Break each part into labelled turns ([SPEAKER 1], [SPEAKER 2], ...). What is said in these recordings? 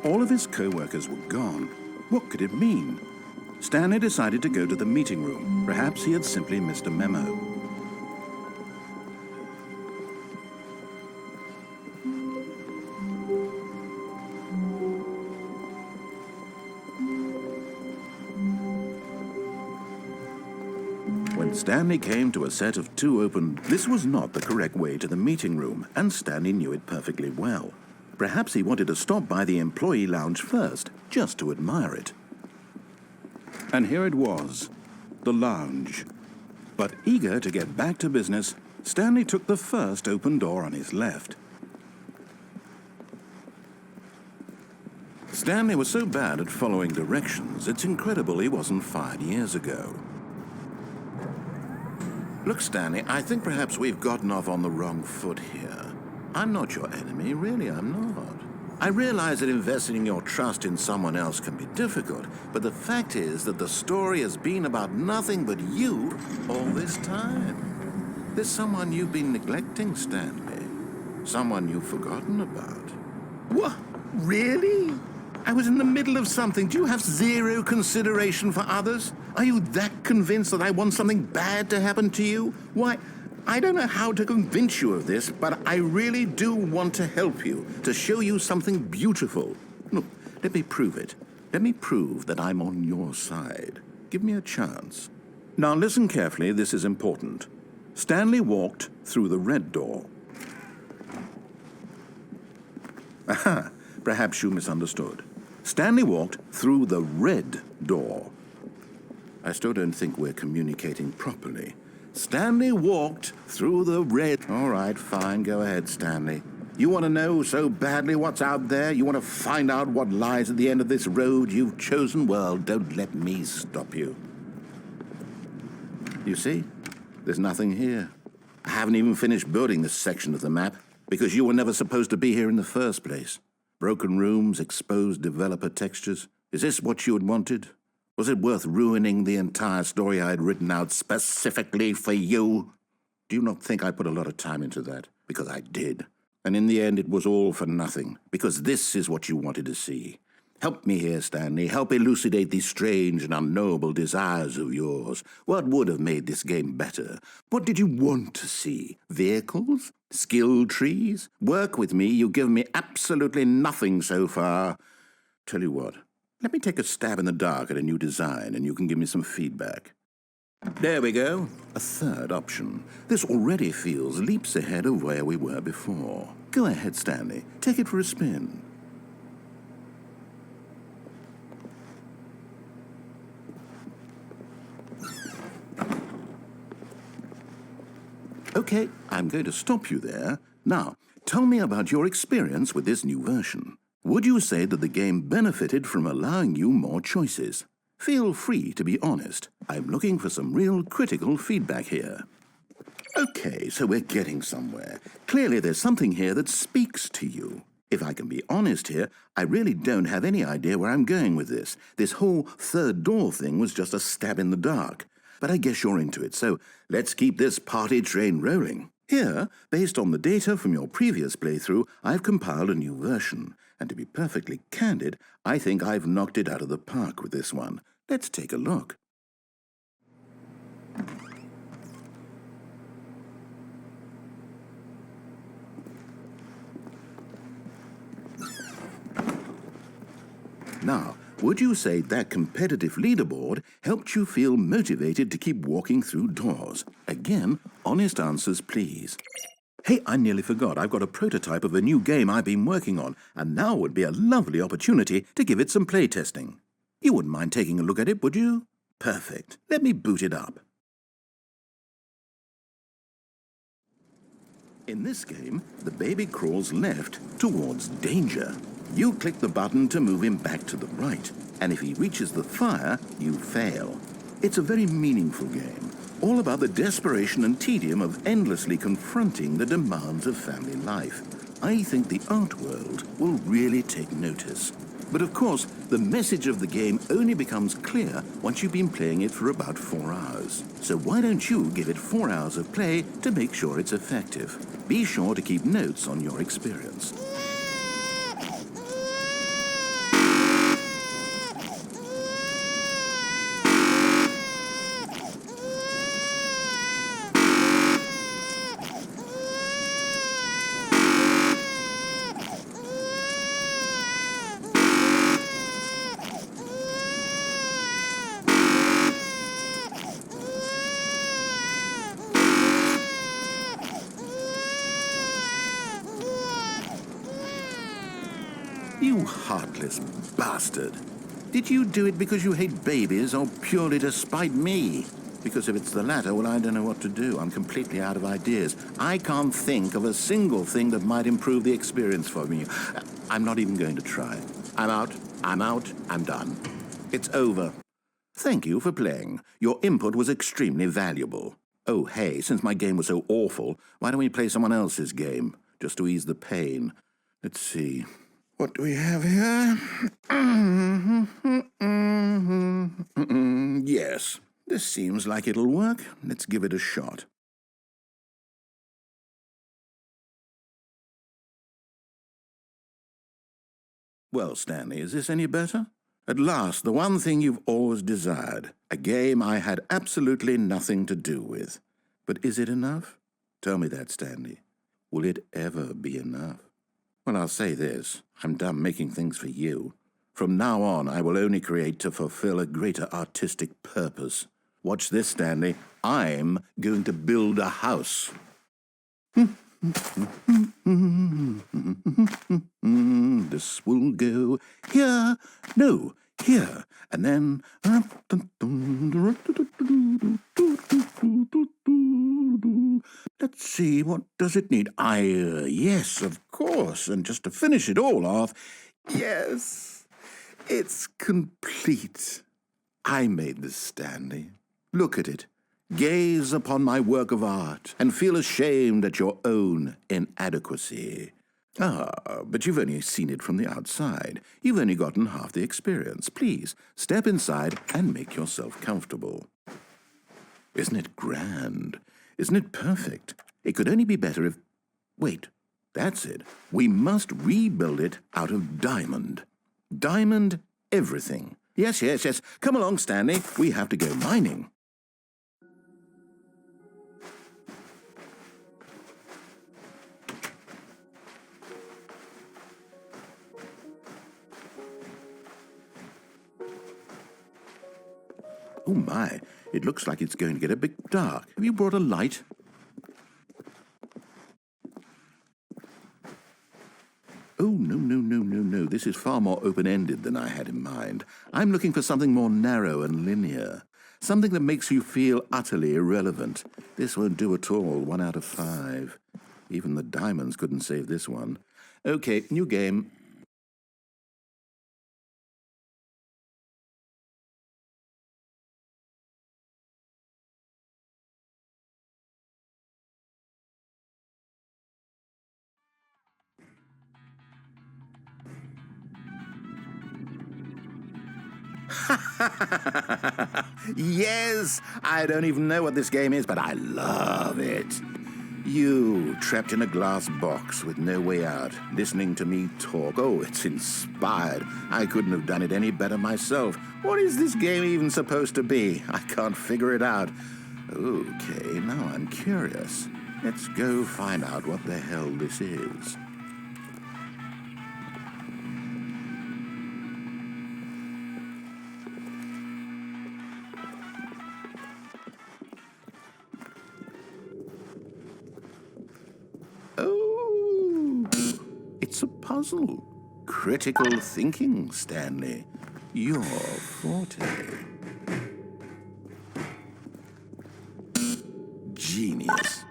[SPEAKER 1] All of his co-workers were gone. What could it mean? Stanley decided to go to the meeting room. Perhaps he had simply missed a memo. When Stanley came to a set of 2 open, this was not the correct way to the meeting room, and Stanley knew it perfectly well. Perhaps he wanted to stop by the employee lounge first, just to admire it. And here it was, the lounge. But eager to get back to business, Stanley took the first open door on his left. Stanley was so bad at following directions, it's incredible he wasn't fired years ago. Look, Stanley, I think perhaps we've gotten off on the wrong foot here. I'm not your enemy, really, I'm not. I realize that investing your trust in someone else can be difficult, but the fact is that the story has been about nothing but you all this time. There's someone you've been neglecting, Stanley. Someone you've forgotten about. What? Really? I was in the middle of something. Do you have zero consideration for others? Are you that convinced that I want something bad to happen to you? Why, I don't know how to convince you of this, but I really do want to help you, to show you something beautiful. Look, let me prove it. Let me prove that I'm on your side. Give me a chance. Now listen carefully, this is important. Stanley walked through the red door. Aha, perhaps you misunderstood. Stanley walked through the red door. I still don't think we're communicating properly. Stanley walked through the red... All right, fine, go ahead, Stanley. You want to know so badly what's out there? You want to find out what lies at the end of this road you've chosen? Well, don't let me stop you. You see? There's nothing here. I haven't even finished building this section of the map because you were never supposed to be here in the first place. Broken rooms, exposed developer textures. Is this what you had wanted? Was it worth ruining the entire story I had written out specifically for you? Do you not think I put a lot of time into that? Because I did. And in the end, it was all for nothing. Because this is what you wanted to see. Help me here, Stanley. Help elucidate these strange and unknowable desires of yours. What would have made this game better? What did you want to see? Vehicles? Skill trees? Work with me. You've given me absolutely nothing so far. Tell you what. Let me take a stab in the dark at a new design, and you can give me some feedback. There we go. A third option. This already feels leaps ahead of where we were before. Go ahead, Stanley. Take it for a spin. Okay, I'm going to stop you there. Now, tell me about your experience with this new version. Would you say that the game benefited from allowing you more choices? Feel free to be honest. I'm looking for some real critical feedback here. Okay, so we're getting somewhere. Clearly there's something here that speaks to you. If I can be honest here, I really don't have any idea where I'm going with this. This whole third door thing was just a stab in the dark. But I guess you're into it, so let's keep this party train rolling. Here, based on the data from your previous playthrough, I've compiled a new version. And to be perfectly candid, I think I've knocked it out of the park with this one. Let's take a look. Now, would you say that competitive leaderboard helped you feel motivated to keep walking through doors? Again, honest answers, please. Hey, I nearly forgot. I've got a prototype of a new game I've been working on, and now would be a lovely opportunity to give it some playtesting. You wouldn't mind taking a look at it, would you? Perfect. Let me boot it up. In this game, the baby crawls left towards danger. You click the button to move him back to the right, and if he reaches the fire, you fail. It's a very meaningful game, all about the desperation and tedium of endlessly confronting the demands of family life. I think the art world will really take notice. But of course, the message of the game only becomes clear once you've been playing it for about 4 hours. So why don't you give it 4 hours of play to make sure it's effective? Be sure to keep notes on your experience. You heartless bastard. Did you do it because you hate babies or purely to spite me? Because if it's the latter, well, I don't know what to do. I'm completely out of ideas. I can't think of a single thing that might improve the experience for me. I'm not even going to try. I'm out, I'm done. It's over. Thank you for playing. Your input was extremely valuable. Oh, hey, since my game was so awful, why don't we play someone else's game, just to ease the pain? Let's see. What do we have here? Yes, this seems like it'll work. Let's give it a shot. Well, Stanley, is this any better? At last, the one thing you've always desired. A game I had absolutely nothing to do with. But is it enough? Tell me that, Stanley. Will it ever be enough? Well, I'll say this. I'm done making things for you. From now on, I will only create to fulfill a greater artistic purpose. Watch this, Stanley. I'm going to build a house. This will go here, no, here, and then... Let's see, what does it need? Yes, of course, and just to finish it all off, yes, it's complete. I made this, Stanley. Look at it. Gaze upon my work of art and feel ashamed at your own inadequacy. Ah, but you've only seen it from the outside. You've only gotten half the experience. Please, step inside and make yourself comfortable. Isn't it grand? Isn't it perfect? It could only be better if... Wait, that's it. We must rebuild it out of diamond. Diamond everything. Yes. Come along, Stanley. We have to go mining. Oh my, it looks like it's going to get a bit dark. Have you brought a light? Oh, no. This is far more open-ended than I had in mind. I'm looking for something more narrow and linear. Something that makes you feel utterly irrelevant. This won't do at all, 1 out of 5. Even the diamonds couldn't save this one. Okay, new game. Yes! I don't even know what this game is, but I love it. You, trapped in a glass box with no way out, listening to me talk. Oh, it's inspired. I couldn't have done it any better myself. What is this game even supposed to be? I can't figure it out. Okay, now I'm curious. Let's go find out what the hell this is. It's a puzzle. Critical thinking, Stanley. Your forte. Genius.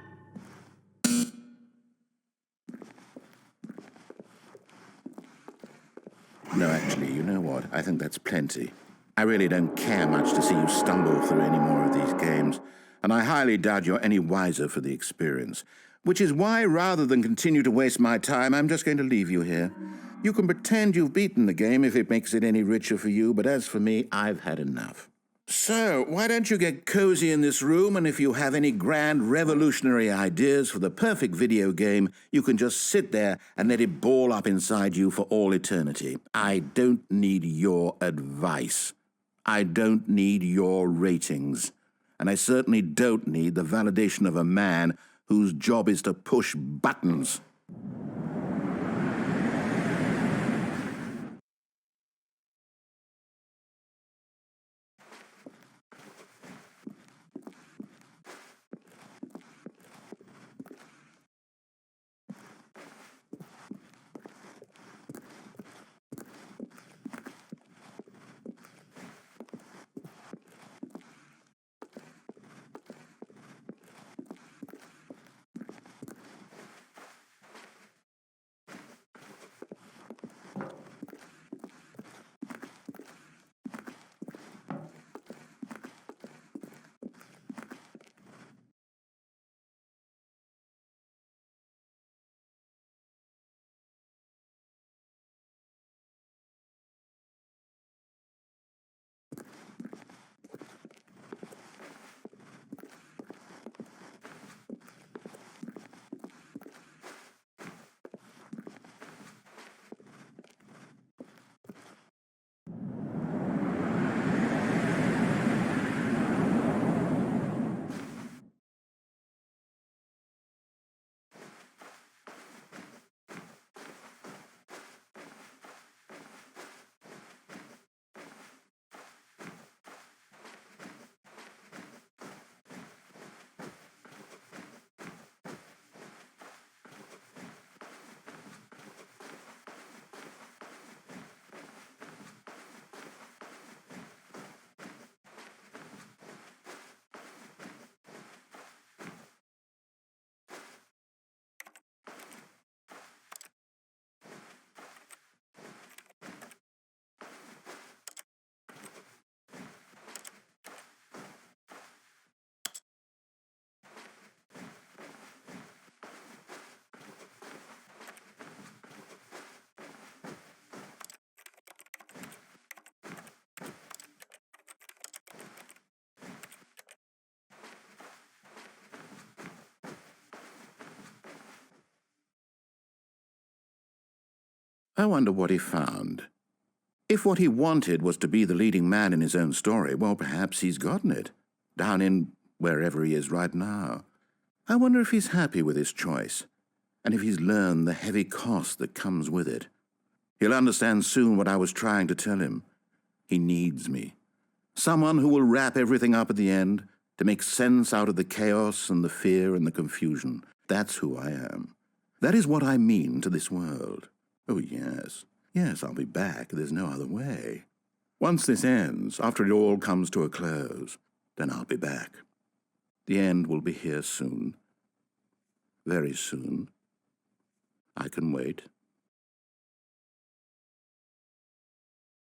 [SPEAKER 1] No, actually, you know what? I think that's plenty. I really don't care much to see you stumble through any more of these games, and I highly doubt you're any wiser for the experience. Which is why, rather than continue to waste my time, I'm just going to leave you here. You can pretend you've beaten the game if it makes it any richer for you, but as for me, I've had enough. So, why don't you get cozy in this room, and if you have any grand revolutionary ideas for the perfect video game, you can just sit there and let it ball up inside you for all eternity. I don't need your advice. I don't need your ratings. And I certainly don't need the validation of a man whose job is to push buttons. I wonder what he found. If what he wanted was to be the leading man in his own story, well, perhaps he's gotten it, down in wherever he is right now. I wonder if he's happy with his choice, and if he's learned the heavy cost that comes with it. He'll understand soon what I was trying to tell him. He needs me. Someone who will wrap everything up at the end to make sense out of the chaos and the fear and the confusion. That's who I am. That is what I mean to this world. Oh, yes. Yes, I'll be back. There's no other way. Once this ends, after it all comes to a close, then I'll be back. The end will be here soon. Very soon. I can wait.